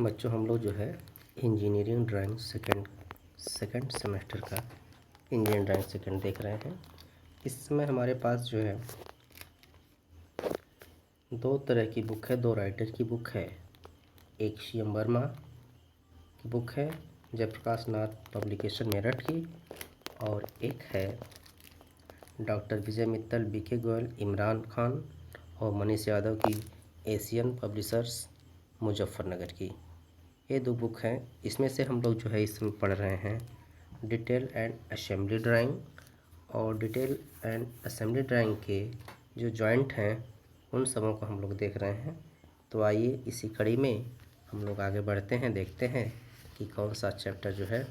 बच्चों हम लोग जो है इंजीनियरिंग ड्राइंग सेकंड सेमेस्टर का इंजीनियरिंग ड्राइंग सेकंड देख रहे हैं। इस समय हमारे पास जो है दो तरह की बुक है, दो राइटर की बुक है। एक CM वर्मा की बुक है, जयप्रकाश नाथ पब्लिकेशन मेरठ की, और एक है डॉक्टर विजय मित्तल, BK गोयल, इमरान खान और मनीष यादव की एशियन पब्लिशर्स मुजफ्फरनगर की। ये दो बुक हैं। इसमें से हम लोग जो है इसमें पढ़ रहे हैं डिटेल एंड असेंबली ड्राइंग, और डिटेल एंड असेंबली ड्राइंग के जो जॉइंट हैं उन सबों को हम लोग देख रहे हैं। तो आइए इसी कड़ी में हम लोग आगे बढ़ते हैं, देखते हैं कि कौन सा चैप्टर जो है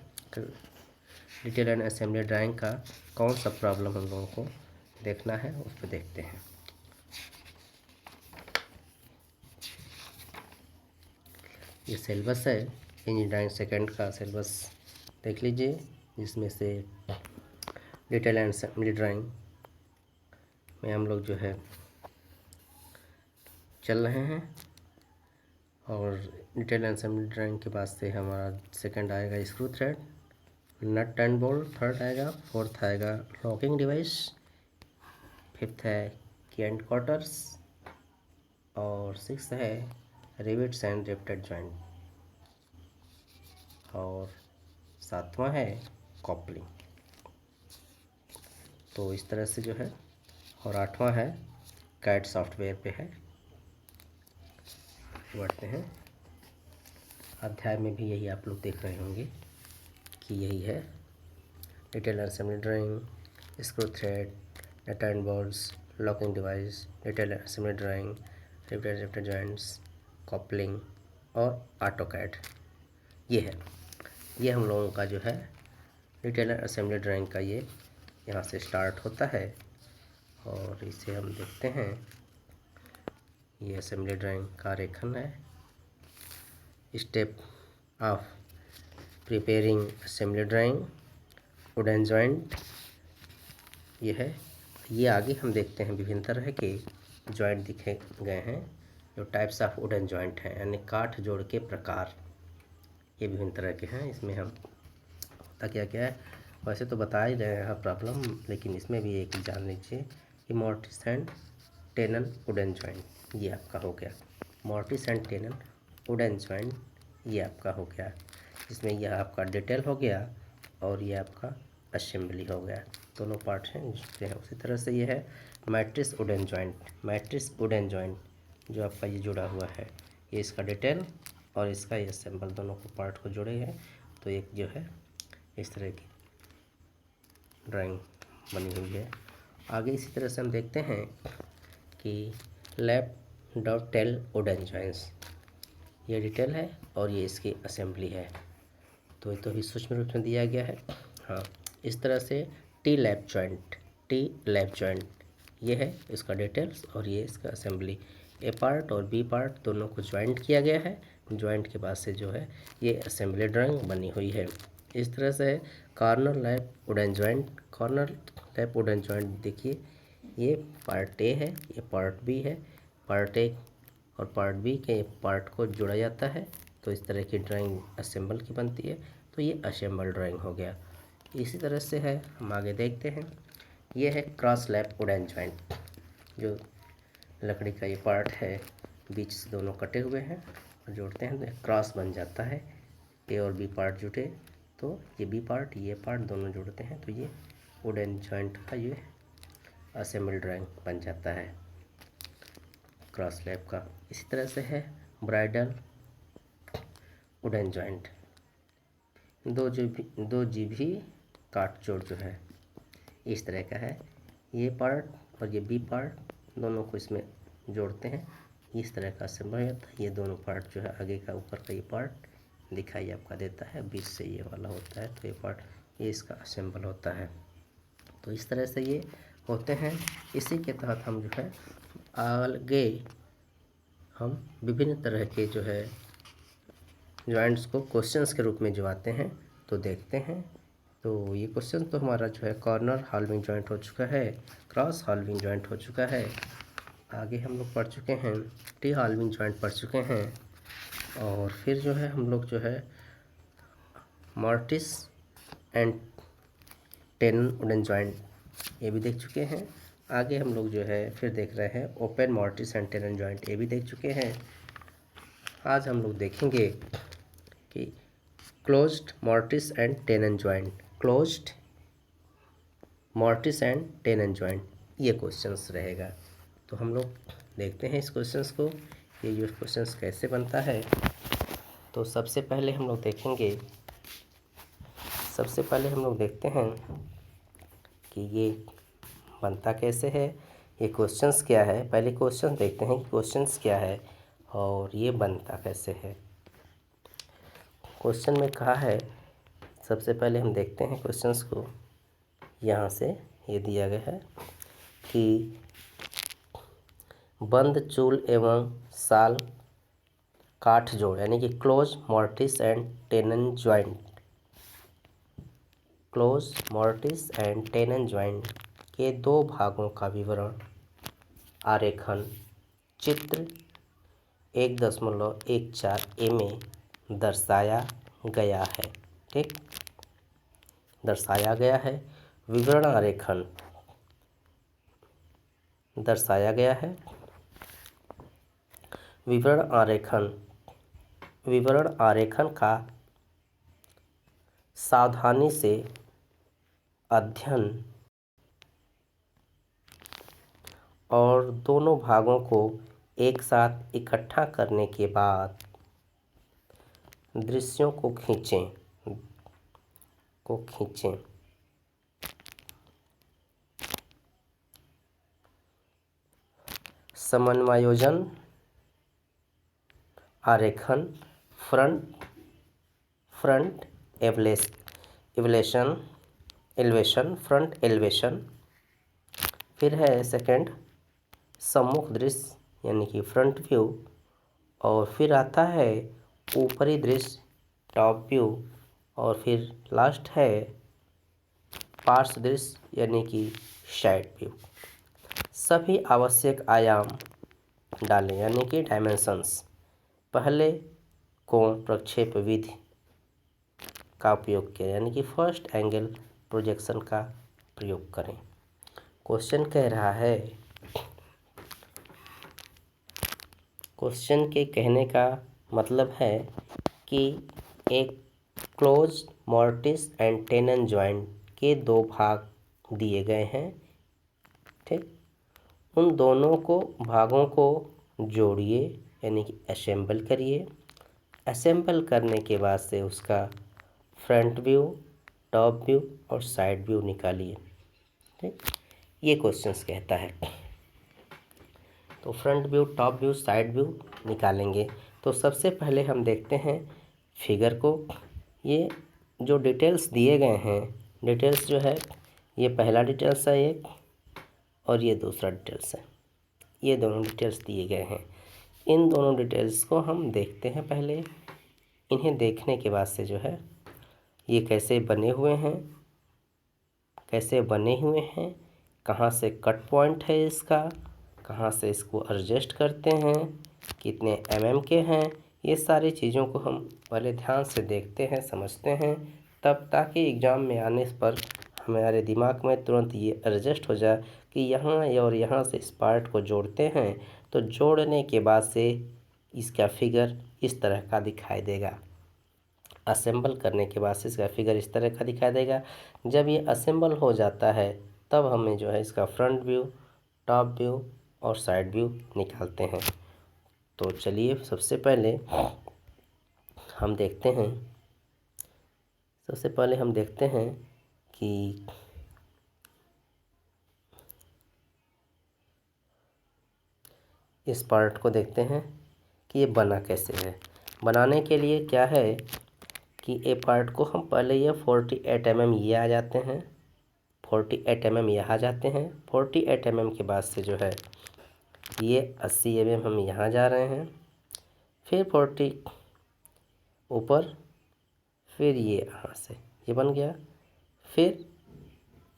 डिटेल एंड असेंबली ड्राइंग का कौन सा प्रॉब्लम हम लोगों को देखना है, उस पर देखते हैं। ये सिलेबस है इंजीनियरिंग ड्राइंग सेकंड का सिलेबस देख लीजिए, जिसमें से डिटेल एंड असेंबली ड्राइंग में हम लोग जो है चल रहे हैं, और डिटेल एंड असेंबली ड्राइंग के बाद से हमारा सेकंड आएगा screw thread, nut and bolt, third आएगा, फोर्थ आएगा लॉकिंग डिवाइस, फिफ्थ है की एंड क्वार्टर्स, और सिक्स है रिवेट्स एंड रिवेटेड जॉइंट, और सातवां है कॉपलिंग। तो इस तरह से जो है, और आठवां है कैड सॉफ्टवेयर पे है। बढ़ते हैं, अध्याय में भी यही आप लोग देख रहे होंगे कि यही है detail and assembly drawing, screw thread, nut and bolts, locking device, detail and assembly drawing, riveted joints, coupling और ऑटोकैड। ये है, ये हम लोगों का जो है डिटेल एंड असेंबली ड्राइंग का ये यहाँ से स्टार्ट होता है। और इसे हम देखते हैं, ये असेंबली ड्राइंग का रेखन है। Step of preparing assembly drawing, wooden joint, ये है। ये आगे हम देखते हैं विभिन्न तरह के जॉइंट दिखे गए हैं, जो टाइप्स ऑफ वुडन जॉइंट हैं, यानी काठ जोड़ के प्रकार, ये विभिन्न तरह के हैं। इसमें हम होता क्या क्या है, वैसे तो बता ही रहे हैं प्रॉब्लम, लेकिन इसमें भी एक जान लीजिए कि mortis and tenon wooden joint, ये आपका हो गया। Mortis and tenon wooden joint ये आपका हो गया, इसमें यह आपका डिटेल हो गया और ये आपका असेंबली हो गया, दोनों पार्ट हैं जिसके हैं। उसी तरह से ये है matrix wooden joint, matrix wooden joint जो आपका ये जुड़ा हुआ है, ये इसका डिटेल और इसका ये असेंबल, दोनों को पार्ट को जोड़े हैं। तो एक जो है इस तरह की ड्राइंग बनी हुई है। आगे इसी तरह से हम देखते हैं कि lap dovetail wooden joints, ये डिटेल है और ये इसकी असेंबली है। तो ये तो भी सूक्ष्म रूप में दिया गया है। हाँ, इस तरह से टी लैप जॉइंट ये है इसका डिटेल्स और ये इसका असेंबली। ए पार्ट और बी पार्ट दोनों को ज्वाइंट किया गया है, ज्वाइंट के बाद से जो है ये असेंबली ड्राइंग बनी हुई है। इस तरह से corner lap wooden joint, corner lap wooden joint देखिए, ये पार्ट ए है, ये पार्ट बी है। पार्ट ए और पार्ट बी के पार्ट को जोड़ा जाता है, तो इस तरह की ड्राइंग असेंबल की बनती है। तो ये असेंबल ड्राइंग हो गया। इसी तरह से है, हम आगे देखते हैं। ये है क्रॉस लैप वुडन जॉइंट, जो लकड़ी का ये पार्ट है, बीच से दोनों कटे हुए हैं और जोड़ते हैं तो क्रॉस बन जाता है। ए और बी पार्ट जुटे तो ये बी पार्ट ये पार्ट दोनों जोड़ते हैं तो ये वुडन जॉइंट का ये असेंबल ड्राइंग बन जाता है क्रॉस लैप का। इसी तरह से है ब्राइडल वुडन जॉइंट, दो जीभी काट जोड़ जो है इस तरह का है। ये पार्ट और ये बी पार्ट दोनों को इसमें जोड़ते हैं, इस तरह का असेंबल होता है। ये दोनों पार्ट जो है आगे का ऊपर का ये पार्ट दिखाई आपका देता है, बीच से ये वाला होता है, तो ये पार्ट ये इसका असेंबल होता है। तो इस तरह से ये होते हैं। इसी के तहत हम जो है आगे हम विभिन्न तरह के जो है जॉइंट्स को क्वेश्चंस के रूप में जो आते हैं तो देखते हैं। तो ये क्वेश्चन तो हमारा जो है कॉर्नर हाल्विंग जॉइंट हो चुका है, क्रॉस हाल्विंग जॉइंट हो चुका है, आगे हम लोग पढ़ चुके हैं टी हाल्विंग जॉइंट पढ़ चुके हैं, और फिर जो है हम लोग जो है mortis and tenon wooden joint ये भी देख चुके हैं। आगे हम लोग जो है फिर देख रहे हैं open mortis and tenon joint, ये भी देख चुके हैं। आज हम लोग देखेंगे कि closed mortis and tenon joint, closed mortis and tenon joint, ये क्वेश्चंस रहेगा। तो हम लोग देखते हैं इस क्वेश्चंस को, ये जो क्वेश्चंस कैसे बनता है। तो सबसे पहले हम लोग देखते हैं कि ये बनता कैसे है, ये क्वेश्चंस क्या है। पहले क्वेश्चन देखते हैं कि क्वेश्चंस क्या है और ये बनता कैसे है। क्वेश्चन में कहा है, सबसे पहले हम देखते हैं क्वेश्चंस को। यहाँ से ये दिया गया है कि बंद चूल एवं साल काठ जोड़, यानी कि close mortis and tenon joint, close mortis and tenon joint के दो भागों का विवरण आरेखन चित्र 1.14 ए में दर्शाया गया है। ठीक, दर्शाया गया है। विवरण आरेखन दर्शाया गया है। विवरण आरेखन का सावधानी से अध्ययन और दोनों भागों को एक साथ इकट्ठा करने के बाद दृश्यों को खींचें समन्वयोजन आरेखन फ्रंट एलिवेशन फ्रंट एलिवेशन, फिर है सेकंड सम्मुख दृश्य यानी कि फ्रंट व्यू, और फिर आता है ऊपरी दृश्य टॉप व्यू, और फिर लास्ट है पार्श्व दृश्य यानी कि साइड व्यू। सभी आवश्यक आयाम डालें यानी कि डायमेंशंस। पहले कोण प्रक्षेप विधि का उपयोग करें यानी कि फर्स्ट एंगल प्रोजेक्शन का प्रयोग करें। क्वेश्चन कह रहा है, क्वेश्चन के कहने का मतलब है कि एक close mortis and tenon joint के दो भाग दिए गए हैं। ठीक, उन दोनों भागों को जोड़िए यानी कि असेंबल करिए। असेंबल करने के बाद से उसका फ्रंट व्यू, टॉप व्यू और साइड व्यू निकालिए। ठीक, ये क्वेश्चंस कहता है। तो front view, top view, side view निकालेंगे। तो सबसे पहले हम देखते हैं फिगर को। ये जो डिटेल्स दिए गए हैं, डिटेल्स जो है ये पहला डिटेल्स है एक, और ये दूसरा डिटेल्स है। ये दोनों डिटेल्स दिए गए हैं। इन दोनों डिटेल्स को हम देखते हैं पहले। इन्हें देखने के बाद से जो है ये कैसे बने हुए हैं, कहाँ से कट पॉइंट है इसका, कहाँ से इसको एडजस्ट करते हैं, कितने mm के हैं, ये सारी चीज़ों को हम पहले ध्यान से देखते हैं, समझते हैं, तब ताकि एग्ज़ाम में आने पर हमारे दिमाग में तुरंत ये एडजस्ट हो जाए कि यहाँ और यहाँ से इस पार्ट को जोड़ते हैं तो जोड़ने के बाद से इसका फिगर इस तरह का दिखाई देगा। असेंबल करने के बाद से इसका फिगर इस तरह का दिखाई देगा। जब ये असेंबल हो जाता है तब हमें जो है इसका फ्रंट व्यू, टॉप व्यू और साइड व्यू निकालते हैं। तो चलिए सबसे पहले हम देखते हैं कि इस पार्ट को देखते हैं कि ये बना कैसे है। बनाने के लिए क्या है कि ए पार्ट को हम पहले ये 48 mm ये आ जाते हैं, 48 mm यहाँ जाते हैं। 48 mm के बाद से जो है ये 80 mm हम यहाँ जा रहे हैं, फिर 40 ऊपर, फिर ये यहाँ से ये बन गया, फिर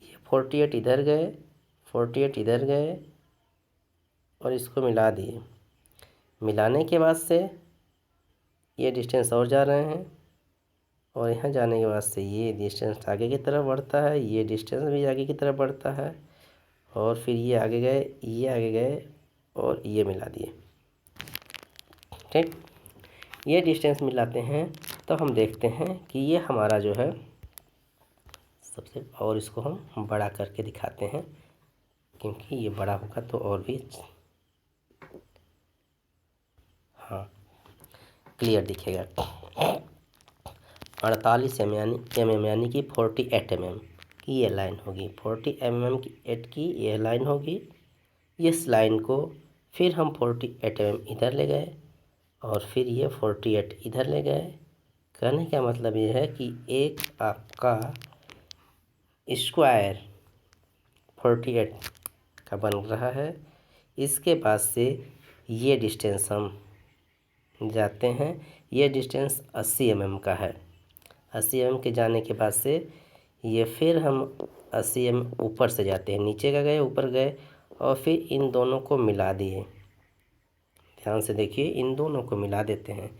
ये 48 इधर गए, 48 इधर गए और इसको मिला दिए। मिलाने के बाद से ये डिस्टेंस और जा रहे हैं, और यहाँ जाने के बाद से ये डिस्टेंस आगे की तरफ बढ़ता है, ये डिस्टेंस भी आगे की तरफ बढ़ता है, और फिर ये आगे गए, ये आगे गए और ये मिला दिए। ठीक, ये डिस्टेंस मिलाते हैं तो हम देखते हैं कि ये हमारा जो है सबसे, और इसको हम बड़ा करके दिखाते हैं क्योंकि ये बड़ा होगा तो और भी हाँ क्लियर दिखेगा। 48 mm यानी कि 48 mm की ये लाइन होगी, 40 mm की 8 की ये लाइन होगी। इस लाइन को फिर हम 48 mm इधर ले गए और फिर ये 48 इधर ले गए। कहने का मतलब ये है कि एक आपका स्क्वायर 48 का बन रहा है। इसके बाद से ये डिस्टेंस हम जाते हैं, ये डिस्टेंस 80 mm का है। 80 mm के जाने के बाद से ये फिर हम 80 mm ऊपर से जाते हैं, नीचे का गए, ऊपर गए और फिर इन दोनों को मिला दिए। ध्यान से देखिए, इन दोनों को मिला देते हैं।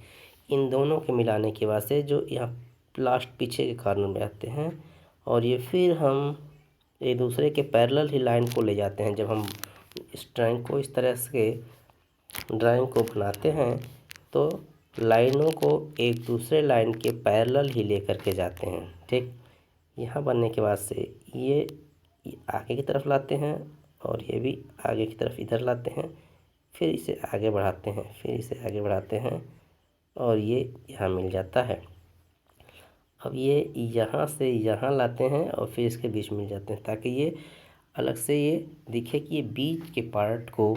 इन दोनों के मिलाने के बाद से जो यहाँ लास्ट पीछे के कॉर्नर में आते हैं, और ये फिर हम एक दूसरे के पैरेलल ही लाइन को ले जाते हैं। जब हम इस ड्राइंग को इस तरह से ड्राइंग को बनाते हैं तो लाइनों को एक दूसरे लाइन के पैरेलल ही लेकर के जाते हैं। ठीक, यहाँ बनने के बाद से ये आगे की तरफ लाते हैं और ये भी आगे की तरफ इधर लाते हैं, फिर इसे आगे बढ़ाते हैं, फिर इसे आगे बढ़ाते हैं और ये यहाँ मिल जाता है। अब ये यहाँ से यहाँ लाते हैं और फिर इसके बीच मिल जाते हैं, ताकि ये अलग से ये दिखे कि ये बीच के पार्ट को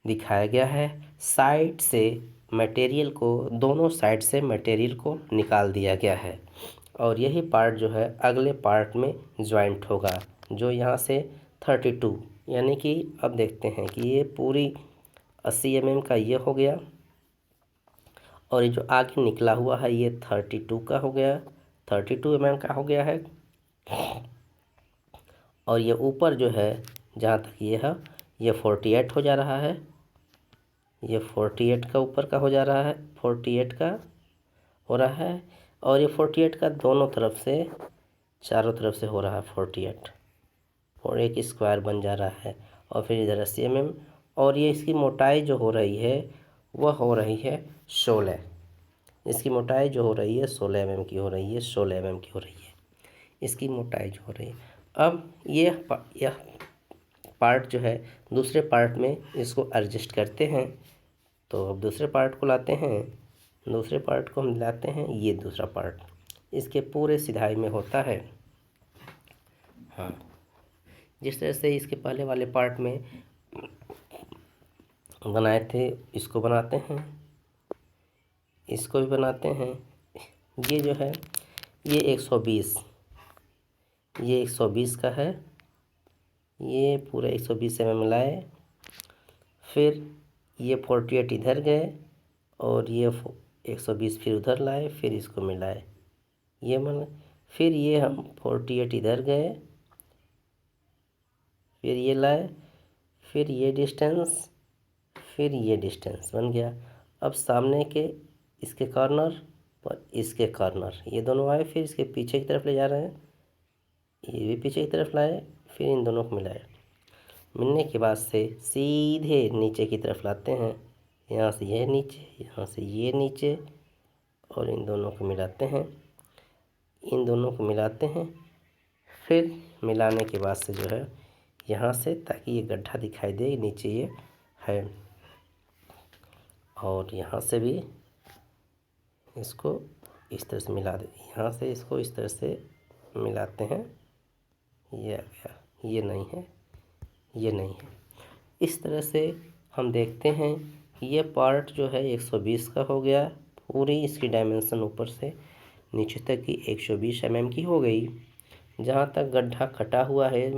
दिखाया गया है। साइड से मटेरियल को, दोनों साइड से मटेरियल को निकाल दिया गया है, और यही पार्ट जो है अगले पार्ट में ज्वाइंट होगा, जो यहाँ से 32 यानी कि अब देखते हैं कि ये पूरी 80 mm का ये हो गया, और ये जो आगे निकला हुआ है ये 32 का हो गया, 32 mm का हो गया है। और ये ऊपर जो है जहाँ तक ये है ये 48 हो जा रहा है, ये 48 का ऊपर का हो जा रहा है, 48 का हो रहा है, और ये 48 का दोनों तरफ से, चारों तरफ से हो रहा है 48, और एक स्क्वायर बन जा रहा है। और फिर इधर 80 mm, और ये इसकी मोटाई जो हो रही है वह हो रही है 16। इसकी मोटाई जो हो रही है 16 mm की हो रही है, 16 mm की हो रही है इसकी मोटाई जो हो रही है। अब यह पार्ट जो है दूसरे पार्ट में इसको एडजस्ट करते हैं, तो अब दूसरे पार्ट को लाते हैं, दूसरे पार्ट को हम लाते हैं, ये दूसरा पार्ट इसके पूरे सिधाई में होता है। हाँ, जिस तरह से इसके पहले वाले पार्ट में बनाए थे इसको बनाते हैं, इसको भी बनाते हैं। ये जो है ये 120, ये 120 का है, ये पूरे 120 mm मिलाए, फिर ये 48 इधर गए और ये 120 फिर उधर लाए, फिर इसको मिलाए, ये मन, फिर ये हम 48 इधर गए, फिर ये लाए, फिर ये डिस्टेंस, फिर ये डिस्टेंस बन गया। अब सामने के इसके कॉर्नर और इसके कॉर्नर ये दोनों आए, फिर इसके पीछे की तरफ ले जा रहे हैं, ये भी पीछे की तरफ लाए, फिर इन दोनों को मिलाए। मिलने के बाद से सीधे नीचे की तरफ लाते हैं, यहाँ से ये नीचे, यहाँ से ये नीचे, और इन दोनों को मिलाते हैं, इन दोनों को मिलाते हैं। फिर मिलाने के बाद से जो है यहाँ से, ताकि ये गड्ढा दिखाई दे नीचे ये है, और यहाँ से भी इसको इस तरह से मिला दे, यहाँ से इसको इस तरह से मिलाते हैं। ये आ गया, ये नहीं है, ये नहीं है। इस तरह से हम देखते हैं कि ये पार्ट जो है 120 का हो गया, पूरी इसकी डायमेंशन ऊपर से नीचे तक की 120 mm की हो गई। जहाँ तक गड्ढा कटा हुआ है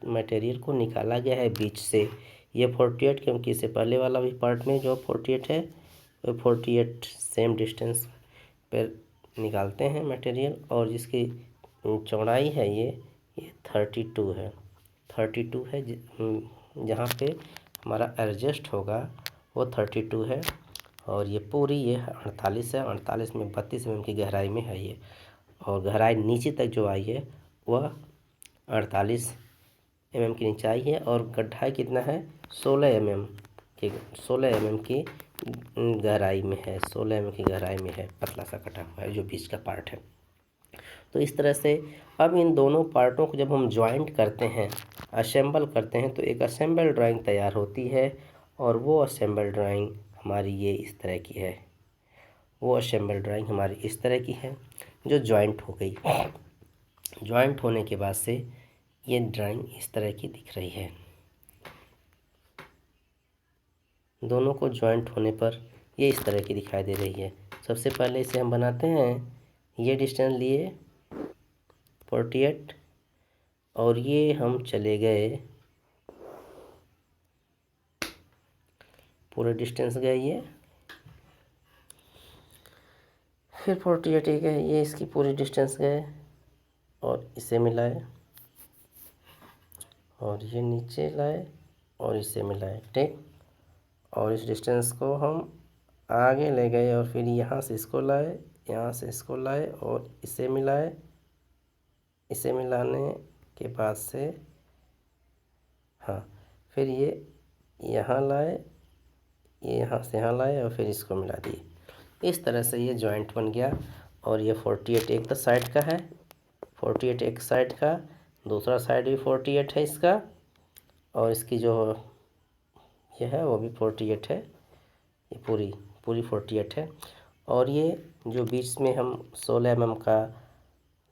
मटेरियल को निकाला गया है बीच से, ये 48, क्योंकि इससे पहले वाला भी पार्ट में जो 48 है वो 48 सेम डिस्टेंस पर निकालते हैं मटेरियल, और जिसकी चौड़ाई है ये 32 है, 32 है। जहाँ पे हमारा एडजस्ट होगा वो 32 है, और ये पूरी ये 48 है, 48 में 32 mm की गहराई में है ये, और गहराई नीचे तक जो आई है वह 48 mm की नीचे आई है, और गड्ढा कितना है 16 mm की 16 mm की गहराई में है, 16 mm की गहराई में है, पतला सा कटा हुआ है जो बीच का पार्ट है। तो इस तरह से अब इन दोनों पार्टों को जब हम ज्वाइंट करते हैं, असेंबल करते हैं, तो एक असेंबल ड्राइंग तैयार होती है, और वो असेंबल ड्राइंग हमारी ये इस तरह की है, वो असेंबल ड्राइंग हमारी इस तरह की है जो ज्वाइंट हो गई। ज्वाइंट होने के बाद से ये ड्राइंग इस तरह की दिख रही है। दोनों को ज्वाइंट होने पर ये इस तरह की दिखाई दे रही है। सबसे पहले इसे हम बनाते हैं, ये डिस्टेंस लिए 48, और ये हम चले गए, पूरे डिस्टेंस गए ये, फिर 48 ही गए, ये इसकी पूरी डिस्टेंस गए और इसे मिलाए, और ये नीचे लाए और इसे मिलाए, ठीक। और इस डिस्टेंस को हम आगे ले गए और फिर यहाँ से इसको लाए, यहाँ से इसको लाए और इसे मिलाए। इसे मिलाने के बाद से हाँ, फिर ये यहाँ लाए, ये यहाँ से यहाँ लाए और फिर इसको मिला दिए। इस तरह से ये जॉइंट बन गया। और ये 48 एक तो साइड का है, 48 एक साइड का, दूसरा साइड भी 48 है इसका, और इसकी जो ये है वो भी 48 है, ये पूरी 48 है। और ये जो बीच में हम 16 mm का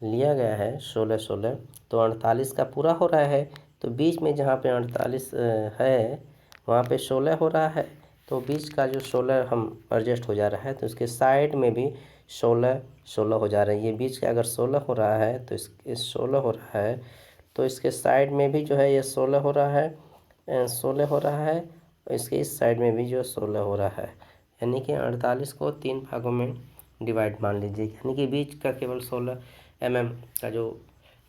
लिया गया है, 16 तो 48 का पूरा हो रहा है, तो बीच में जहाँ पे 48 है वहाँ पे 16 हो रहा है, तो बीच का जो 16 हम एडजस्ट हो जा रहा है, तो इसके साइड में भी 16 हो जा रहा है। ये बीच का अगर 16 हो रहा है तो इस 16 हो रहा है, तो इसके साइड में भी जो है ये 16 हो रहा है, 16 हो रहा है, और इसके इस साइड में भी जो 16 हो रहा है। यानी कि 48 को 3 भागों में डिवाइड मान लीजिए, यानी कि बीच का केवल 16 mm का जो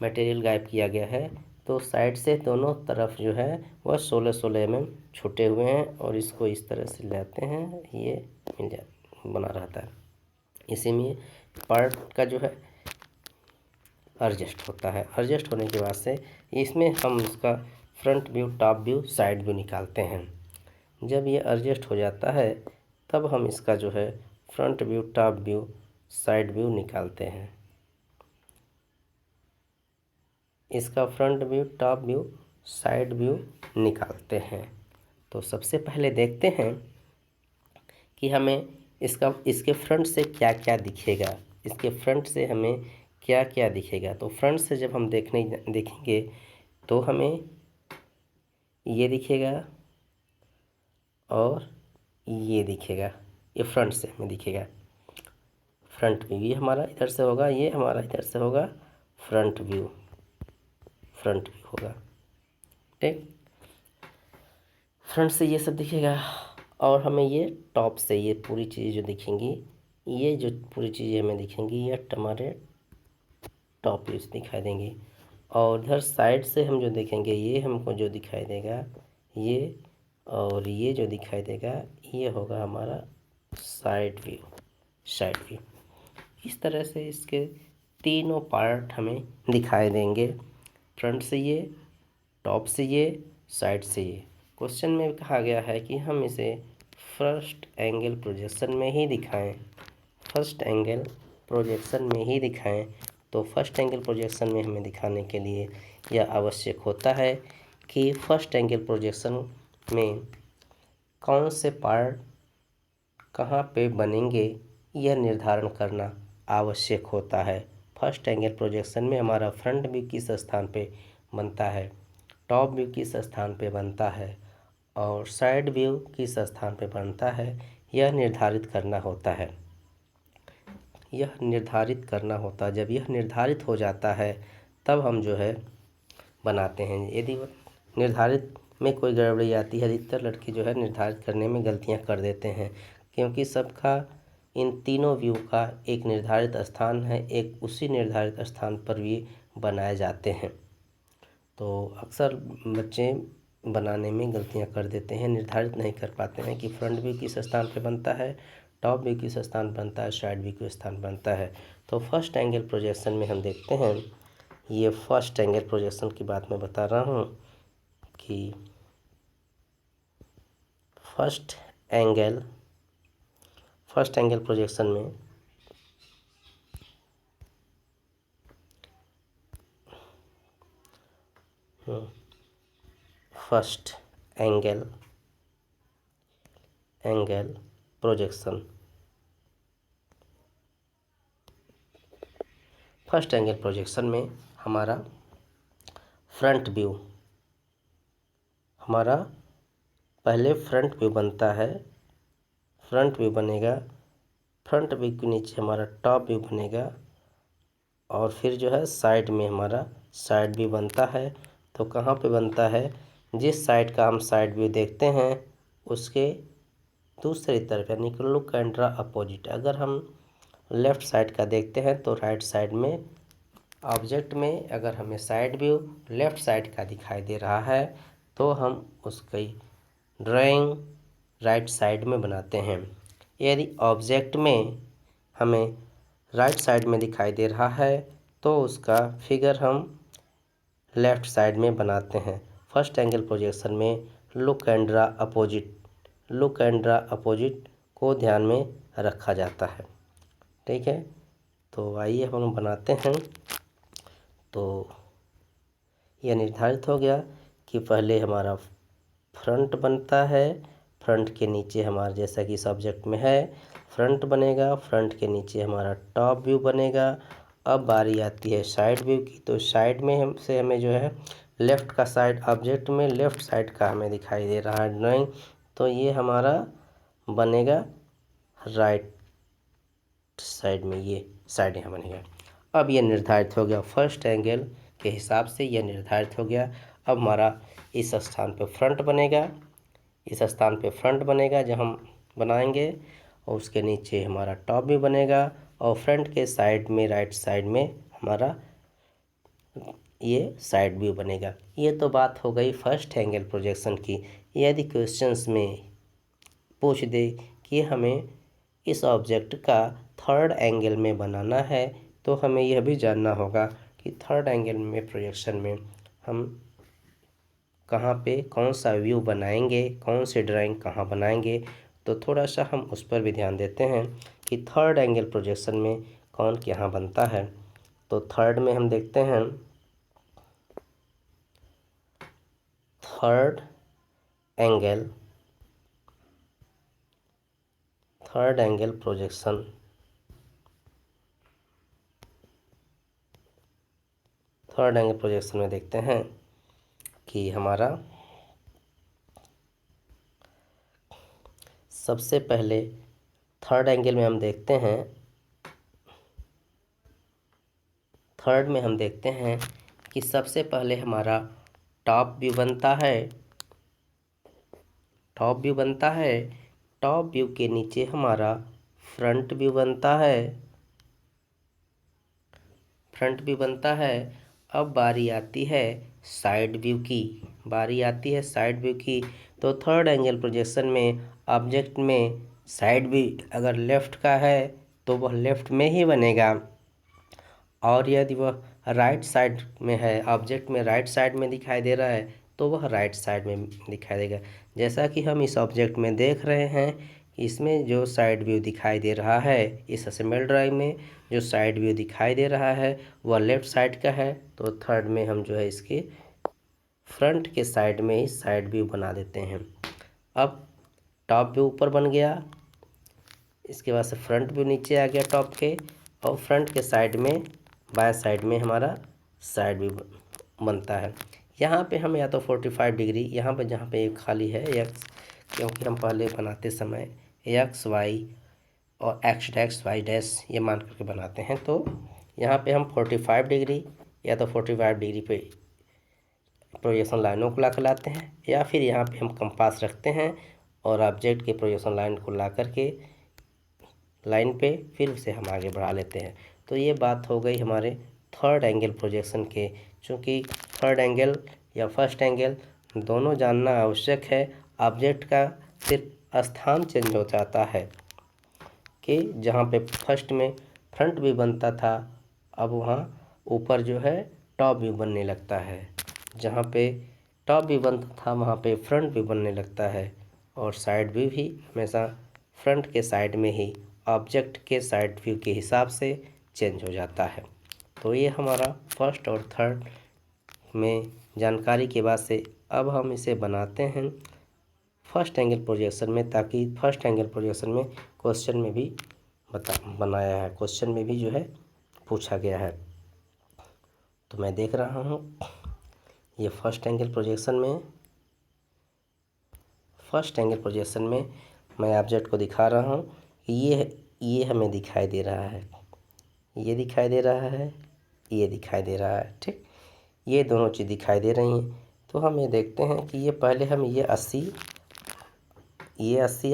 मटेरियल गायब किया गया है, तो साइड से दोनों तरफ जो है वह 16 mm छूटे हुए हैं, और इसको इस तरह से लाते हैं, ये मिल जा बना रहता है। इसी में पार्ट का जो है एडजस्ट होता है। एडजस्ट होने के बाद से इसमें हम इसका front view, top view, side view निकालते हैं। जब ये एडजस्ट हो जाता है तब हम इसका जो है front view, top view, side view निकालते हैं। इसका front view, top view, side view निकालते हैं। तो सबसे पहले देखते हैं कि हमें इसके फ्रंट से क्या क्या दिखेगा, इसके फ्रंट से हमें क्या क्या दिखेगा। तो फ्रंट से जब हम देखेंगे तो हमें ये दिखेगा और ये दिखेगा, ये फ्रंट से हमें दिखेगा। फ्रंट व्यू ये हमारा इधर से होगा, ये हमारा इधर से होगा, फ्रंट व्यू होगा, ठीक। फ्रंट से ये सब दिखेगा, और हमें ये टॉप से ये पूरी चीज़ें जो दिखेंगी, ये जो पूरी चीज़ें हमें दिखेंगी, ये हमारे टॉप व्यू से दिखाई देंगी। और इधर साइड से हम जो देखेंगे, ये हमको जो दिखाई देगा ये, और ये जो दिखाई देगा ये होगा हमारा साइड व्यू। इस तरह से इसके तीनों पार्ट हमें दिखाई देंगे, फ्रंट से ये, टॉप से ये, साइड से ये। क्वेश्चन में कहा गया है कि हम इसे फर्स्ट एंगल प्रोजेक्शन में ही दिखाएं, फर्स्ट एंगल प्रोजेक्शन में ही दिखाएं। तो फर्स्ट एंगल प्रोजेक्शन में हमें दिखाने के लिए यह आवश्यक होता है कि फर्स्ट एंगल प्रोजेक्शन में कौन से पार्ट कहाँ पे बनेंगे यह निर्धारण करना आवश्यक होता है। फर्स्ट एंगल प्रोजेक्शन में हमारा फ्रंट व्यू किस स्थान पे बनता है, टॉप व्यू किस स्थान पे बनता है, और साइड व्यू किस स्थान पे बनता है, यह निर्धारित करना होता है। जब यह निर्धारित हो जाता है तब हम जो है बनाते हैं। यदि निर्धारित में कोई गड़बड़ी आती है, अधिकतर लड़के जो है निर्धारित करने में गलतियां कर देते हैं, क्योंकि सबका इन तीनों व्यू का एक निर्धारित स्थान है, एक उसी निर्धारित स्थान पर भी बनाए जाते हैं। तो अक्सर बच्चे बनाने में गलतियां कर देते हैं, निर्धारित नहीं कर पाते हैं कि फ्रंट व्यू किस स्थान पे बनता है, टॉप व्यू किस स्थान पर बनता है, साइड व्यू किस स्थान बनता है। तो फर्स्ट एंगल प्रोजेक्शन में हम देखते हैं, ये फर्स्ट एंगल प्रोजेक्शन की बात मैं बता रहा हूँ कि फर्स्ट एंगल प्रोजेक्शन में first angle projection first angle projection में हमारा फ्रंट व्यू, हमारा पहले फ्रंट व्यू बनता है, फ्रंट व्यू बनेगा, फ्रंट व्यू के नीचे हमारा टॉप व्यू बनेगा और फिर जो है साइड में हमारा साइड व्यू बनता है। तो कहाँ पे बनता है, जिस साइड का हम साइड व्यू देखते हैं उसके दूसरी तरफ, यानी कि लुक एंड ड्रा अपोजिट। अगर हम लेफ़्ट साइड का देखते हैं तो राइट साइड में ऑब्जेक्ट में अगर हमें साइड व्यू लेफ़्ट साइड का दिखाई दे रहा है तो हम उसकी ड्राइंग राइट साइड में बनाते हैं। यदि ऑब्जेक्ट में हमें राइट साइड में दिखाई दे रहा है तो उसका फिगर हम लेफ़्ट साइड में बनाते हैं। फर्स्ट एंगल प्रोजेक्शन में लुक एंड ड्रा अपोजिट को ध्यान में रखा जाता है। ठीक है, तो आइए हम बनाते हैं। तो यह निर्धारित हो गया कि पहले हमारा फ्रंट बनता है, फ्रंट के नीचे हमारा जैसा कि सब्जेक्ट में है फ्रंट बनेगा, फ्रंट के नीचे हमारा टॉप व्यू बनेगा। अब बारी आती है साइड व्यू की, तो साइड में हमें जो है लेफ़्ट का साइड, ऑब्जेक्ट में लेफ़्ट साइड का हमें दिखाई दे रहा है ड्राइंग, तो ये हमारा बनेगा राइट साइड में, ये साइड यहाँ बनेगा। अब ये निर्धारित हो गया, फर्स्ट एंगल के हिसाब से यह निर्धारित हो गया। अब हमारा इस स्थान पे फ्रंट बनेगा, इस स्थान पे फ्रंट बनेगा जब हम बनाएंगे, और उसके नीचे हमारा टॉप भी बनेगा और फ्रंट के साइड में राइट साइड में हमारा ये साइड व्यू बनेगा। ये तो बात हो गई फर्स्ट एंगल प्रोजेक्शन की। यदि क्वेश्चंस में पूछ दे कि हमें इस ऑब्जेक्ट का थर्ड एंगल में बनाना है तो हमें यह भी जानना होगा कि थर्ड एंगल में प्रोजेक्शन में हम कहाँ पे कौन सा व्यू बनाएंगे, कौन सी ड्राइंग कहाँ बनाएंगे। तो थोड़ा सा हम उस पर भी ध्यान देते हैं कि थर्ड एंगल प्रोजेक्शन में कौन यहाँ बनता है। तो थर्ड में हम देखते हैं third angle projection, third angle projection में देखते हैं कि हमारा सबसे पहले थर्ड एंगल में हम देखते हैं, थर्ड में हम देखते हैं कि सबसे पहले हमारा टॉप व्यू बनता है, टॉप व्यू बनता है, टॉप व्यू के नीचे हमारा फ्रंट व्यू बनता है, फ्रंट व्यू बनता है। अब बारी आती है साइड व्यू की, बारी आती है साइड व्यू की। तो थर्ड एंगल प्रोजेक्शन में ऑब्जेक्ट में साइड व्यू अगर लेफ़्ट का है तो वह लेफ़्ट में ही बनेगा, और यदि वह राइट साइड में है, ऑब्जेक्ट में राइट साइड में दिखाई दे रहा है तो वह राइट साइड में दिखाई देगा। जैसा कि हम इस ऑब्जेक्ट में देख रहे हैं, इसमें जो साइड व्यू दिखाई दे रहा है, इस असेंबल ड्राइंग में जो साइड व्यू दिखाई दे रहा है वह लेफ़्ट साइड का है। तो थर्ड में हम जो है इसके फ्रंट के साइड में ही साइड व्यू बना देते हैं। अब टॉप व्यू ऊपर बन गया, इसके बाद से फ्रंट व्यू नीचे आ गया टॉप के, और फ्रंट के साइड में बाएं साइड में हमारा साइड व्यू बनता है। यहाँ पे हम या तो 45 डिग्री, यहाँ पे जहाँ पे एक खाली है एक्स, क्योंकि हम पहले बनाते समय एक्स वाई और एक्स डैश वाई डैश ये मान करके बनाते हैं, तो यहाँ पे हम 45 डिग्री या तो 45 डिग्री पे प्रोजेक्शन लाइनों को ला कर लाते हैं, या फिर यहाँ पे हम कंपास रखते हैं और ऑब्जेक्ट के प्रोजेक्शन लाइन को ला करके लाइन पे फिर उसे हम आगे बढ़ा लेते हैं। तो ये बात हो गई हमारे थर्ड एंगल प्रोजेक्शन के। चूँकि थर्ड एंगल या फर्स्ट एंगल दोनों जानना आवश्यक है। ऑब्जेक्ट का सिर्फ स्थान चेंज हो जाता है कि जहाँ पे फर्स्ट में फ्रंट व्यू बनता था, अब वहाँ ऊपर जो है टॉप व्यू बनने लगता है। जहाँ पे टॉप व्यू बनता था वहाँ पे फ्रंट व्यू बनने लगता है, और साइड व्यू भी हमेशा फ्रंट के साइड में ही ऑब्जेक्ट के साइड व्यू के हिसाब से चेंज हो जाता है। तो ये हमारा फर्स्ट और थर्ड में जानकारी के बाद से अब हम इसे बनाते हैं फर्स्ट एंगल प्रोजेक्शन में, ताकि फर्स्ट एंगल प्रोजेक्शन में क्वेश्चन में भी बनाया है, क्वेश्चन में भी जो है पूछा गया है। तो मैं देख रहा हूँ ये फर्स्ट एंगल प्रोजेक्शन में मैं ऑब्जेक्ट को दिखा रहा हूँ कि ये हमें दिखाई दे रहा है, ये दिखाई दे रहा है, ये दिखाई दे रहा है। ठीक, ये दोनों चीज़ दिखाई दे रही हैं। तो हम ये देखते हैं कि ये पहले हम ये 80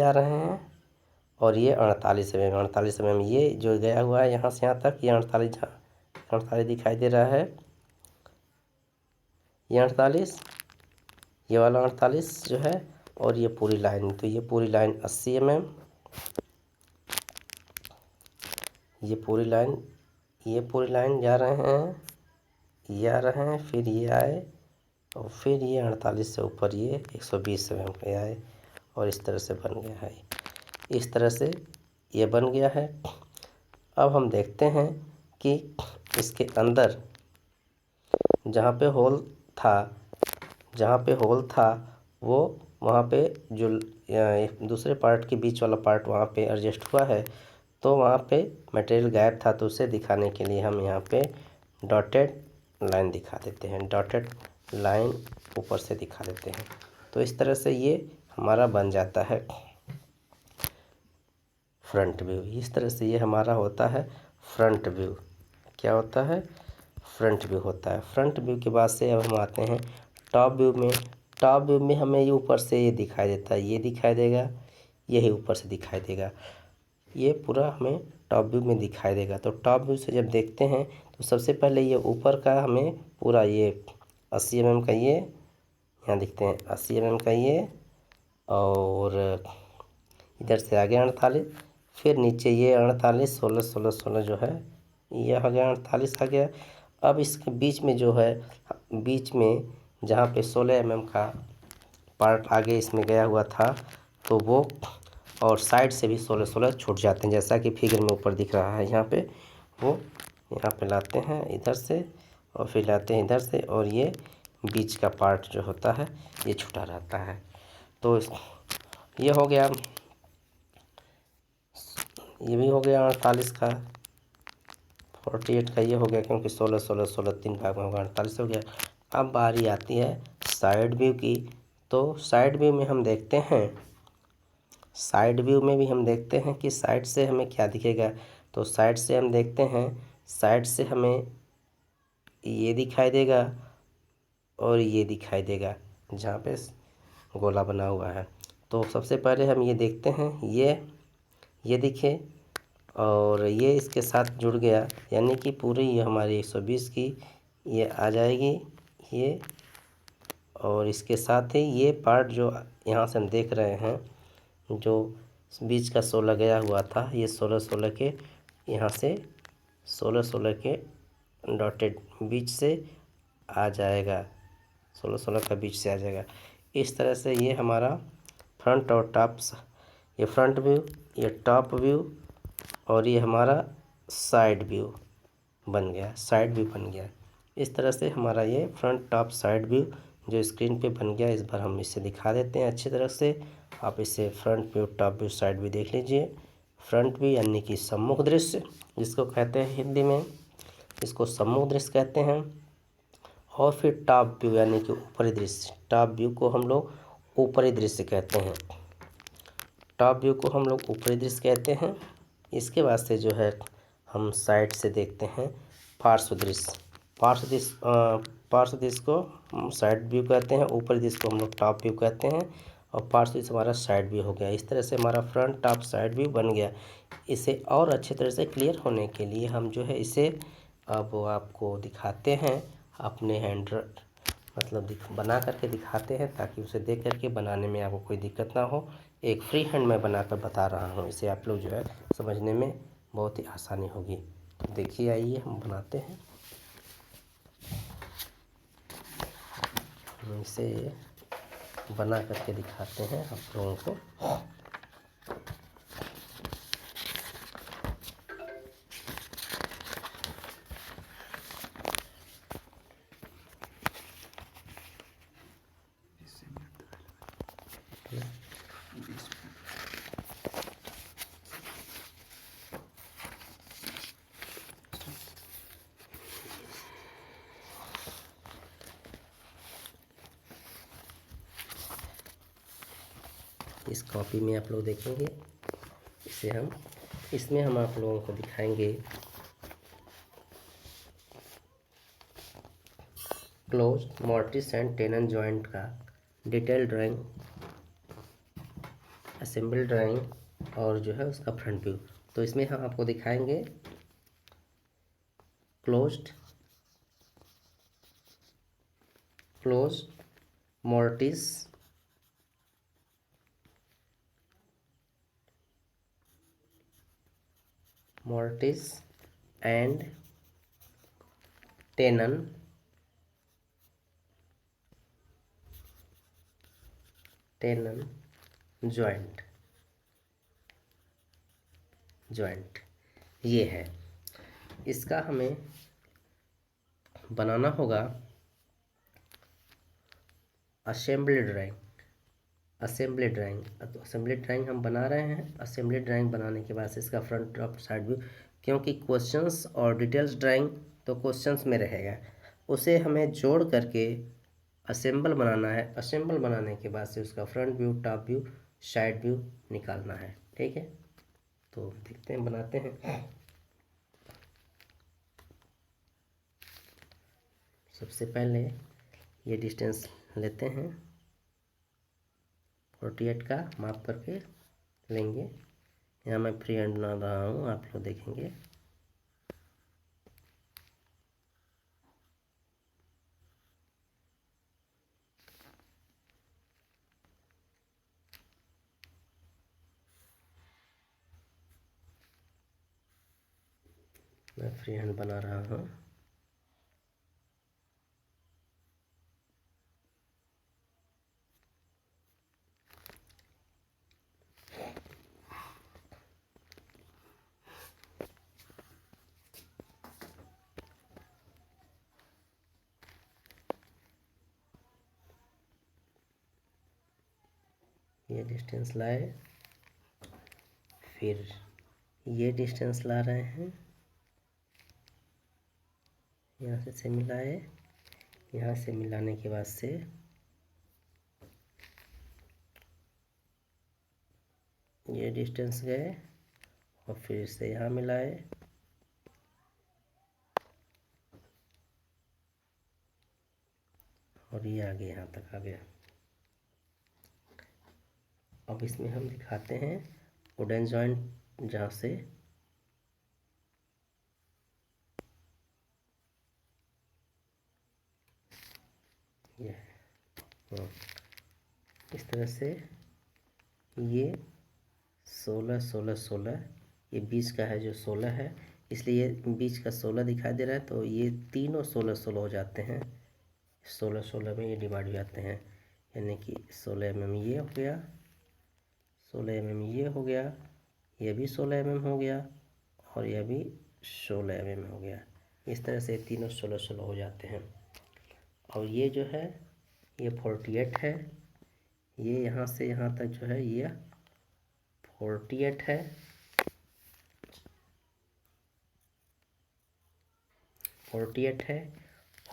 आ रहे हैं, और ये 48 mm ये जो गया हुआ है यहाँ से यहाँ तक, ये 48 दिखाई दे रहा है, ये 48, ये वाला 48 जो है, और ये पूरी लाइन, तो ये पूरी लाइन 80 mm, ये पूरी लाइन जा रहे हैं, ये आ रहे हैं, फिर ये आए, और फिर ये 48 से ऊपर ये 120 mm पे आए, और इस तरह से बन गया है। इस तरह से ये बन गया है। अब हम देखते हैं कि इसके अंदर जहाँ पे होल था वो वहाँ पे जो दूसरे पार्ट के बीच वाला पार्ट वहाँ पे एडजस्ट हुआ है, तो वहाँ पे मटेरियल गायब था, तो उसे दिखाने के लिए हम यहाँ पे डॉटेड लाइन दिखा देते हैं, डॉटेड लाइन ऊपर से दिखा देते हैं। तो इस तरह से ये हमारा बन जाता है फ्रंट व्यू। इस तरह से ये हमारा होता है फ्रंट व्यू। क्या होता है? फ्रंट व्यू होता है। फ्रंट व्यू के बाद से अब हम आते हैं टॉप व्यू में। टॉप व्यू में हमें ये ऊपर से ये दिखाई देता है, ये दिखाई देगा, यही ऊपर से दिखाई देगा, ये पूरा हमें टॉप व्यू में दिखाई देगा। तो टॉप व्यू से जब देखते हैं तो सबसे पहले ये ऊपर का हमें पूरा ये 80 mm का ये यहाँ दिखते हैं, 80 mm का ये, और इधर से आगे 48, फिर नीचे ये 48, 16, 16, 16 जो है ये आ गया, 48 आ गया। अब इसके बीच में जो है, बीच में जहाँ पे 16 mm का पार्ट आगे इसमें गया हुआ था, तो वो और साइड से भी 16, 16 छूट जाते हैं, जैसा कि फिगर में ऊपर दिख रहा है। यहाँ पे वो यहाँ पे लाते हैं इधर से, और फिर लाते हैं इधर से, और ये बीच का पार्ट जो होता है ये छूटा रहता है। तो ये हो गया, ये भी हो गया 48 का, 48 का ये हो गया, क्योंकि 16, 16, 16 तीन भाग में होगा, 48 हो गया। अब बारी आती है साइड व्यू की। तो साइड व्यू में हम देखते हैं, साइड व्यू में भी हम देखते हैं कि साइड से हमें क्या दिखेगा। तो साइड से हम देखते हैं, साइड से हमें ये दिखाई देगा और ये दिखाई देगा, जहाँ पे गोला बना हुआ है। तो सबसे पहले हम ये देखते हैं, ये दिखे और ये इसके साथ जुड़ गया, यानी कि पूरी ये हमारी 120 की ये आ जाएगी ये, और इसके साथ ही ये पार्ट जो यहाँ से हम देख रहे हैं, जो बीच का 16 गया हुआ था, ये 16, 16 के यहाँ से 16, 16 के डॉटेड बीच से आ जाएगा, 16, 16 का बीच से आ जाएगा। इस तरह से ये हमारा फ्रंट और टॉप, ये फ्रंट व्यू, ये टॉप व्यू, और ये हमारा साइड व्यू बन गया, साइड व्यू बन गया। इस तरह से हमारा ये फ्रंट टॉप साइड व्यू जो स्क्रीन पे बन गया, इस बार हम इसे दिखा देते हैं अच्छी तरह से। आप इसे front view, top view, side view देख लीजिए। फ्रंट व्यू यानी कि सम्मुख दृश्य जिसको कहते हैं हिंदी में, इसको सम्मुख दृश्य कहते हैं। और फिर टॉप व्यू यानी कि ऊपरी दृश्य, टॉप व्यू को हम लोग ऊपरी दृश्य कहते हैं, टॉप व्यू को हम लोग ऊपरी दृश्य कहते हैं। इसके बाद से जो है हम साइड से देखते हैं पार्श्व दृश्य, पार्श्व दृश्य को साइड व्यू कहते हैं, ऊपरी दृश्य को हम लोग टॉप व्यू कहते हैं, और पार्श्व दृश्य हमारा साइड व्यू हो गया। इस तरह से हमारा फ्रंट टॉप साइड व्यू बन गया। इसे और अच्छे तरह से क्लियर होने के लिए हम जो है इसे अब आपको दिखाते हैं अपने मतलब बना करके दिखाते हैं ताकि उसे देख करके बनाने में आपको कोई दिक्कत ना हो। एक फ्री हैंड मैं बनाकर बता रहा हूँ, इसे आप लोग जो है समझने में बहुत ही आसानी होगी। तो देखिए, आइए हम बनाते हैं। हम इसे बना करके दिखाते हैं आप लोगों को। इस कॉपी में आप लोग देखेंगे, इसमें हम आप लोगों को दिखाएंगे close, mortis and tenon joint का डिटेल ड्राइंग, असेंबल ड्राइंग और जो है उसका फ्रंट व्यू। तो इसमें हम आपको दिखाएंगे closed, mortis, and tenon joint ये है। इसका हमें बनाना होगा असेंबली ड्राइंग। तो असेंबली ड्राइंग हम बना रहे हैं। असेंबली ड्राइंग बनाने के बाद से इसका फ्रंट और साइड व्यू, क्योंकि क्वेश्चंस और डिटेल्स ड्राइंग तो क्वेश्चंस में रहेगा, उसे हमें जोड़ करके असेंबल बनाना है। असेंबल बनाने के बाद से उसका front view, top view, side view निकालना है। ठीक है, तो देखते हैं, बनाते हैं। सबसे पहले ये डिस्टेंस लेते हैं, 48 का माप करके लेंगे। यहाँ मैं फ्री हैंड बना रहा हूँ, आप लोग देखेंगे। मैं फ्री हैंड बना रहा हूँ। ये डिस्टेंस लाए, फिर ये डिस्टेंस ला रहे हैं, यहाँ से मिलाए, यहाँ से मिलाने के बाद से ये डिस्टेंस गए और फिर से यहाँ मिलाए, और ये आगे यहाँ तक आ गया। अब इसमें हम दिखाते हैं वुडन जॉइंट, जहाँ से ये इस तरह से ये 16 16 16, ये बीच का है जो 16 है, इसलिए ये बीच का 16 दिखाई दे रहा है। तो ये तीनों 16 16 हो जाते हैं, 16 16 में ये डिवाइड हो जाते हैं। यानी कि 16 mm ये हो गया, 16 mm ये हो गया, ये भी 16 mm हो गया, और यह भी 16 mm हो गया। इस तरह से तीनों 16 16 हो जाते हैं। और ये जो है ये 48 है, ये यहाँ से यहाँ तक जो है ये 48 है, 48 है,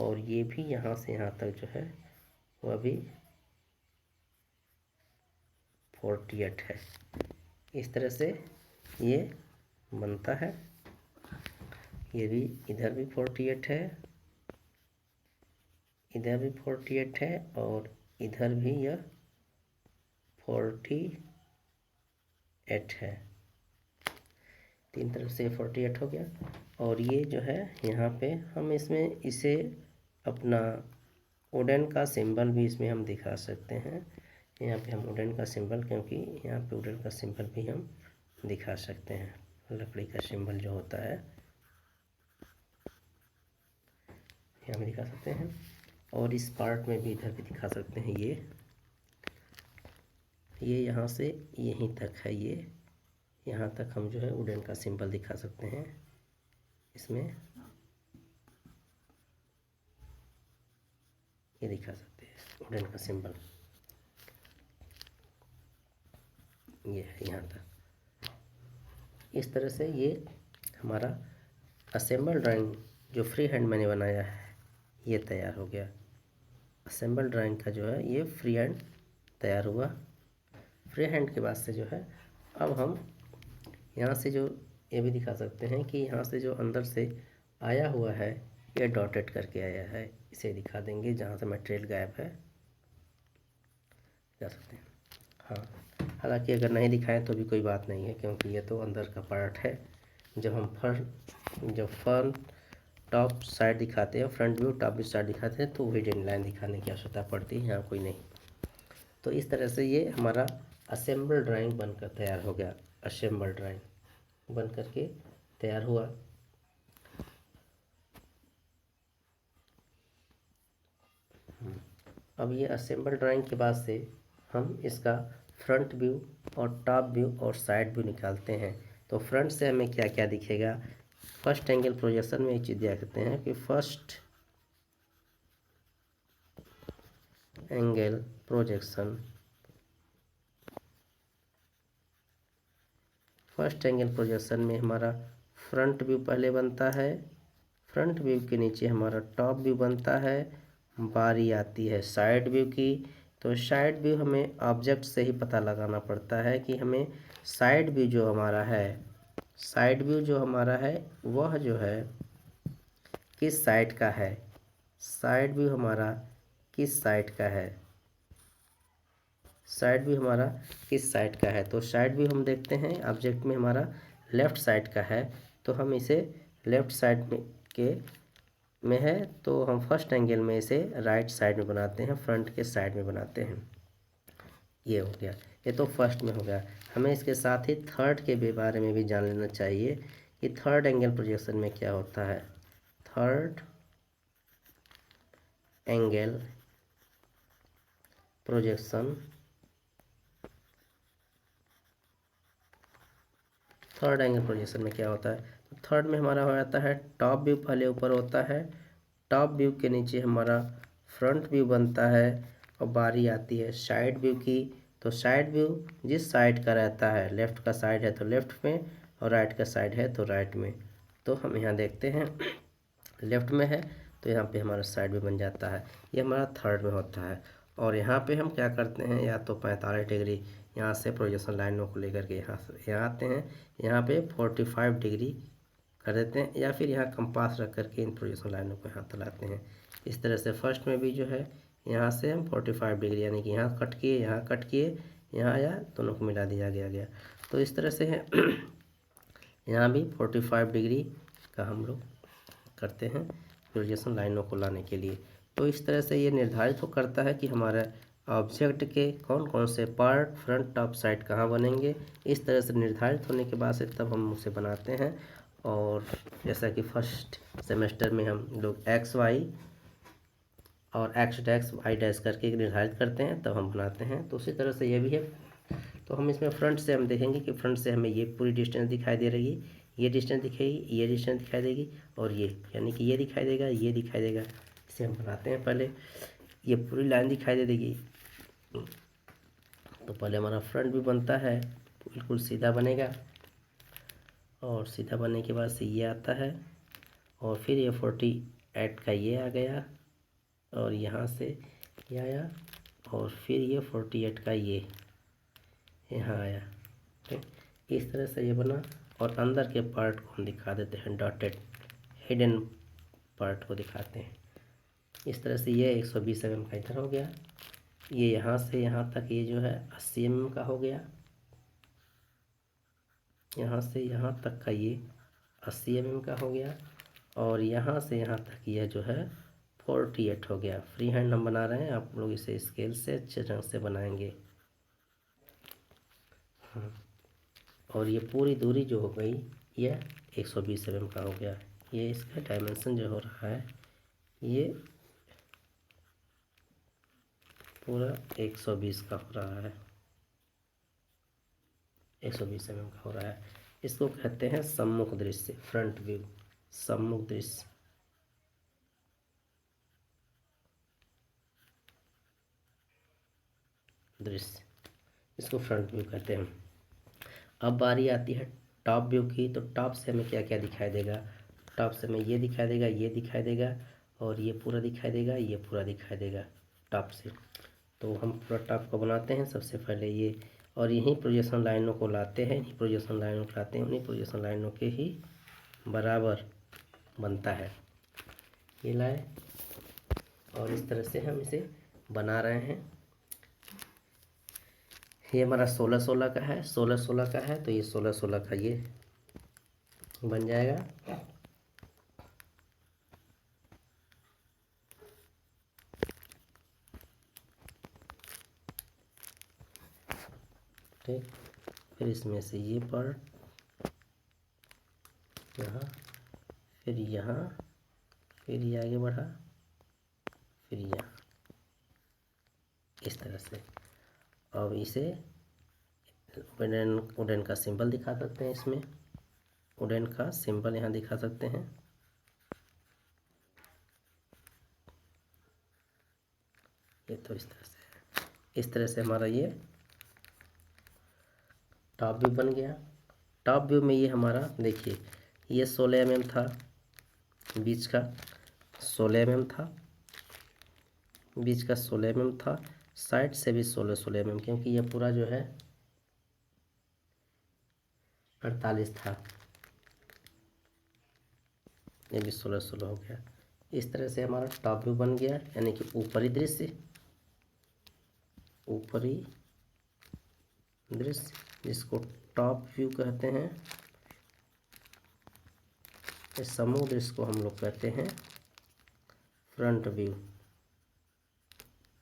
और ये भी यहाँ से यहाँ तक जो है वह भी 48 है। इस तरह से ये बनता है। ये भी इधर भी 48 है, इधर भी 48 है, और इधर भी यह 48 है। तीन तरफ से 48 हो गया। और ये जो है यहाँ पे हम इसे अपना वुडन का सिंबल भी इसमें हम दिखा सकते हैं। यहाँ पे हम वुडन का सिंबल, क्योंकि यहाँ पे वुडन का सिंबल भी हम दिखा सकते हैं, लकड़ी का सिंबल जो होता है यहाँ भी दिखा सकते हैं। और इस पार्ट में भी इधर भी दिखा सकते हैं। ये यहाँ से यहीं तक है, ये यहाँ तक हम जो है वुडन का सिंबल दिखा सकते हैं इसमें, ये दिखा सकते हैं वुडन का सिंबल, ये है यहाँ तक। इस तरह से ये हमारा असेंबल ड्राइंग जो फ्री हैंड मैंने बनाया है ये तैयार हो गया। असेंबल ड्राइंग का जो है ये फ्री हैंड तैयार हुआ। फ्री हैंड के बाद से जो है अब हम यहाँ से जो ये भी दिखा सकते हैं कि यहाँ से जो अंदर से आया हुआ है ये डॉटेड करके आया है, इसे दिखा देंगे जहाँ से मटेरियल गायब है, जा सकते हैं। हाँ, हालांकि अगर नहीं दिखाएं तो भी कोई बात नहीं है, क्योंकि ये तो अंदर का पार्ट है। जब हम फ्रंट टॉप साइड दिखाते हैं, front view top view side दिखाते हैं, तो वही हिडन लाइन दिखाने की आवश्यकता पड़ती है, यहाँ कोई नहीं। तो इस तरह से ये हमारा असेंबल ड्राइंग बनकर तैयार हो गया। असेंबल ड्राइंग बन करके तैयार हुआ। अब ये असेंबल ड्राइंग के बाद से हम इसका फ्रंट व्यू और टॉप व्यू और साइड व्यू निकालते हैं। तो फ्रंट से हमें क्या क्या दिखेगा, फर्स्ट एंगल प्रोजेक्शन में एक चीज़ दिया करते हैं कि first angle projection, first angle projection में हमारा फ्रंट व्यू पहले बनता है, फ्रंट व्यू के नीचे हमारा टॉप व्यू बनता है, बारी आती है साइड व्यू की। तो साइड व्यू हमें ऑब्जेक्ट से ही पता लगाना पड़ता है कि हमें साइड व्यू जो हमारा है, साइड व्यू जो हमारा है वह जो है किस साइड का है, साइड व्यू हमारा किस साइड का है, साइड व्यू हमारा किस साइड का है। तो साइड व्यू हम देखते हैं ऑब्जेक्ट में हमारा लेफ़्ट साइड का है, तो हम इसे लेफ़्ट साइड में है, तो हम फर्स्ट एंगल में इसे राइट साइड में बनाते हैं, फ्रंट के साइड में बनाते हैं। ये हो गया, ये तो फर्स्ट में हो गया। हमें इसके साथ ही थर्ड के बारे में भी जान लेना चाहिए कि थर्ड एंगल प्रोजेक्शन में क्या होता है। Third angle projection, third angle projection में क्या होता है, तो थर्ड में हमारा हो जाता है टॉप व्यू पहले ऊपर होता है, टॉप व्यू के नीचे हमारा फ्रंट व्यू बनता है, और बारी आती है साइड व्यू की। तो साइड व्यू जिस साइड का रहता है, लेफ़्ट का साइड है तो लेफ़्ट में, और राइट का साइड है तो राइट में। तो हम यहाँ देखते हैं लेफ़्ट में है तो यहाँ पे हमारा साइड व्यू बन जाता है, ये हमारा थर्ड में होता है। और यहाँ पे हम क्या करते हैं, या तो 45 डिग्री यहाँ से प्रोजेक्शन लाइनों को लेकर के यहाँ आते हैं, यहाँ पे 45 डिग्री कर देते हैं, या फिर यहाँ कंपास रख करके इन प्रोजेक्शन लाइनों को यहाँ तलाते हैं। इस तरह से फर्स्ट में भी जो है यहाँ से हम 45 डिग्री, यानी कि यहाँ कट किए, यहाँ कट किए, यहाँ आया, दोनों को मिला दिया गया। तो इस तरह से है यहाँ भी 45 डिग्री का हम लोग करते हैं प्रोजेक्शन लाइनों को लाने के लिए। तो इस तरह से ये निर्धारित हो करता है कि हमारा ऑब्जेक्ट के कौन कौन से पार्ट फ्रंट टॉप साइड कहाँ बनेंगे। इस तरह से निर्धारित होने के बाद से तब हम उसे बनाते हैं। और जैसा कि फर्स्ट सेमेस्टर में हम लोग एक्स वाई और एक्स डैश वाई डैश करके निर्धारित करते हैं तब हम बनाते हैं, तो उसी तरह से ये भी है। तो हम इसमें फ्रंट से हम देखेंगे कि फ्रंट से हमें ये पूरी डिस्टेंस दिखाई दे रही है, ये डिस्टेंस दिखेगी, ये डिस्टेंस दिखाई देगी, और ये यानी कि ये दिखाई देगा, ये दिखाई देगा। इसे हम बनाते हैं, पहले ये पूरी लाइन दिखाई दे देगी। तो पहले हमारा फ्रंट भी बनता है, बिल्कुल सीधा बनेगा, और सीधा बनने के बाद से ये आता है, और फिर ये 48 का ये आ गया, और यहाँ से ये आया, और फिर ये 48 का ये यहाँ आया। ठीक, इस तरह से ये बना। और अंदर के पार्ट को हम दिखा देते हैं, डॉटेड हिडन पार्ट को दिखाते हैं। इस तरह से ये 120 mm का इधर हो गया, ये यहाँ से यहाँ तक ये जो है 80 mm का हो गया, यहाँ से यहाँ तक का ये 80 mm का हो गया, और यहाँ से यहाँ तक यह जो है 48 हो गया। फ्री हैंड हम बना रहे हैं, आप लोग इसे स्केल से अच्छे ढंग से बनाएंगे। और ये पूरी दूरी जो हो गई यह 120 mm का हो गया। ये इसका डायमेंशन जो हो रहा है ये पूरा 120 का हो रहा है, 120 mm का हो रहा है। इसको कहते हैं सम्मुख दृश्य, फ्रंट व्यू, सम्मुख दृश्य। इसको फ्रंट व्यू कहते हैं। अब बारी आती है टॉप व्यू की। तो टॉप से हमें क्या क्या दिखाई देगा? टॉप से हमें ये दिखाई देगा, ये दिखाई देगा, और ये पूरा दिखाई देगा, ये पूरा दिखाई देगा टॉप से। तो हम पूरा टॉप को बनाते हैं सबसे पहले ये, और यहीं प्रोजेक्शन लाइनों को लाते हैं, इन्हीं प्रोजेक्शन लाइनों को लाते हैं, उन्हीं प्रोजेक्शन लाइनों के ही बराबर बनता है। ये लाए और इस तरह से हम इसे बना रहे हैं। ये हमारा 16-16 का है, 16-16 का है, तो ये 16-16 का ये बन जाएगा। ठीक, फिर इसमें से ये पार्ट यहाँ, फिर यहाँ, फिर ये आगे बढ़ा, फिर यहाँ, इस तरह से। अब इसे वुडन का सिंबल दिखा सकते हैं, इसमें वुडन का सिंबल यहाँ दिखा सकते हैं। ये तो इस तरह से है। इस तरह से हमारा ये टॉप व्यू बन गया। टॉप व्यू में ये हमारा देखिए, ये 16 mm था, बीच का 16 mm था, बीच का 16 mm था, साइड से भी 16 mm, क्योंकि ये पूरा जो है 48 था, ये भी 16-16 हो गया। इस तरह से हमारा टॉप व्यू बन गया, यानी कि ऊपरी दृश्य, ऊपरी दृश्य जिसको टॉप व्यू कहते हैं। इस समूह दृश्य को हम लोग कहते हैं front view,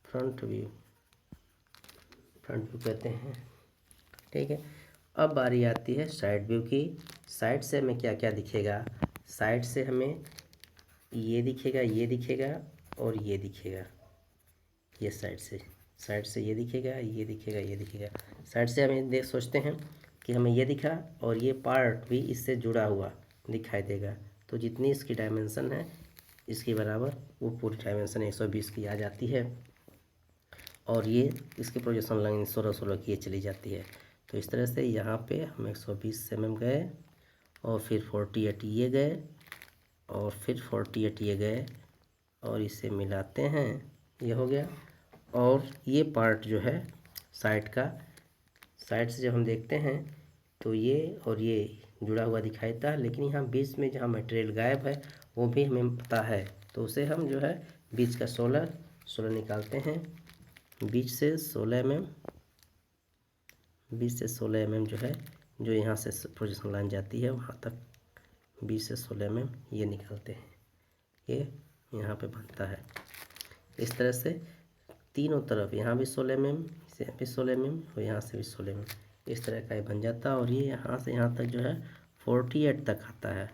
front view, front view कहते हैं। ठीक है, अब बारी आती है साइड व्यू की। साइड से हमें क्या क्या दिखेगा? साइड से हमें ये दिखेगा, ये दिखेगा, और ये दिखेगा। ये साइड से ये दिखेगा, ये दिखेगा, ये दिखेगा। साइड से हमें देख सोचते हैं कि हमें ये दिखा और ये पार्ट भी इससे जुड़ा हुआ दिखाई देगा, तो जितनी इसकी डायमेंशन है इसके बराबर वो पूरी डायमेंशन 120 की आ जाती है। और ये इसकी प्रोजेक्शन लाइन 16-16 की ये चली जाती है। तो इस तरह से यहाँ पे हम 120 mm गए, और फिर 48 ये गए, और फिर 48 ये गए, और इसे मिलाते हैं, ये हो गया। और ये पार्ट जो है साइड का, साइड से जब हम देखते हैं तो ये और ये जुड़ा हुआ दिखाई देता है, लेकिन यहाँ बीच में जहाँ मटेरियल गायब है वो भी हमें पता है, तो उसे हम जो है बीच का 16 निकालते हैं। बीच से 16 mm, बीच से 16 mm जो है, जो यहाँ से प्रोजेक्शन लाइन जाती है वहाँ तक 20 से 16 mm ये निकालते हैं। ये यहाँ पे बनता है इस तरह से, तीनों तरफ, यहाँ भी 16 mm, से भी 16 mm, और यहाँ से भी 16 mm, इस तरह का ये बन जाता है। और ये यहाँ से यहाँ तक जो है 48 तक आता है,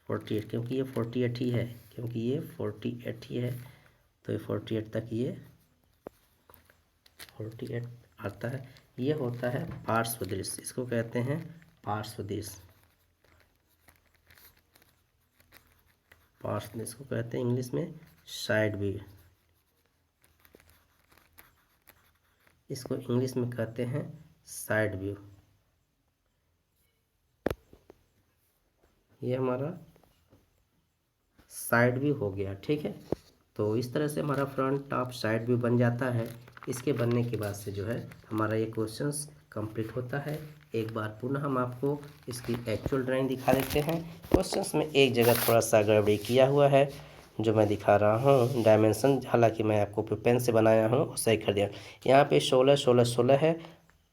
48, क्योंकि ये 48 ही है, क्योंकि ये 48 ही है, तो ये 48 तक ये 48 आता है। ये होता है पार्श्व दृश्य, इसको कहते हैं पार्श्व दृश्य। पार्श्व दृश्य को कहते हैं इंग्लिश में साइड व्यू, इसको इंग्लिश में कहते हैं साइड व्यू। ये हमारा साइड व्यू हो गया। ठीक है, तो इस तरह से हमारा फ्रंट टॉप साइड व्यू बन जाता है। इसके बनने के बाद से जो है हमारा ये क्वेश्चंस कंप्लीट होता है। एक बार पुनः हम आपको इसकी एक्चुअल ड्राइंग दिखा देते हैं। क्वेश्चंस में एक जगह थोड़ा सा गड़बड़ी किया हुआ है जो मैं दिखा रहा हूँ। डायमेंशन हालांकि मैं आपको पेन से बनाया हूँ और सही कर दिया। यहाँ पे 16-16-16 है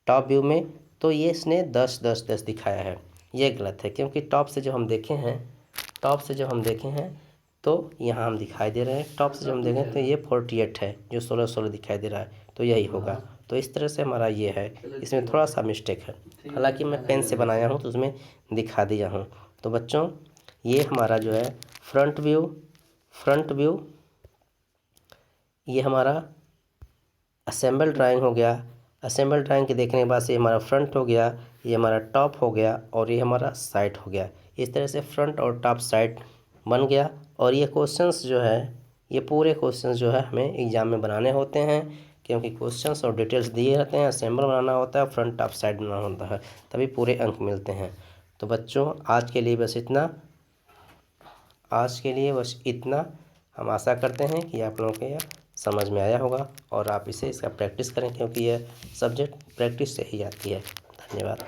टॉप व्यू में, तो ये इसने 10-10-10 दिखाया है, ये गलत है, क्योंकि टॉप से जो हम देखे हैं, टॉप से जो हम देखे हैं तो यहाँ हम दिखाई दे रहे हैं टॉप से जब हम देखें तो ये 48 है, जो 16 दिखाई दे रहा है, तो यही होगा। तो इस तरह से हमारा ये है, इसमें थोड़ा सा मिस्टेक है, हालांकि मैं पेन से बनाया हूँ तो उसमें दिखा दिया हूँ। तो बच्चों ये हमारा जो है फ्रंट व्यू ये हमारा असेंबल ड्राइंग हो गया। असेंबल ड्राइंग के देखने के बाद से हमारा फ्रंट हो गया, ये हमारा टॉप हो गया और ये हमारा साइड हो गया। इस तरह से फ्रंट और टॉप साइड बन गया। और ये क्वेश्चंस जो है, ये पूरे क्वेश्चंस जो है हमें एग्जाम में बनाने होते हैं, क्योंकि क्वेश्चंस और डिटेल्स दिए रहते हैं। असेंबल बनाना होता है, फ्रंट टॉप साइड बनाना होता है, तभी पूरे अंक मिलते हैं। तो बच्चों आज के लिए बस इतना। हम आशा करते हैं कि आप लोगों को यह समझ में आया होगा और आप इसका प्रैक्टिस करें, क्योंकि यह सब्जेक्ट प्रैक्टिस से ही आती है। धन्यवाद।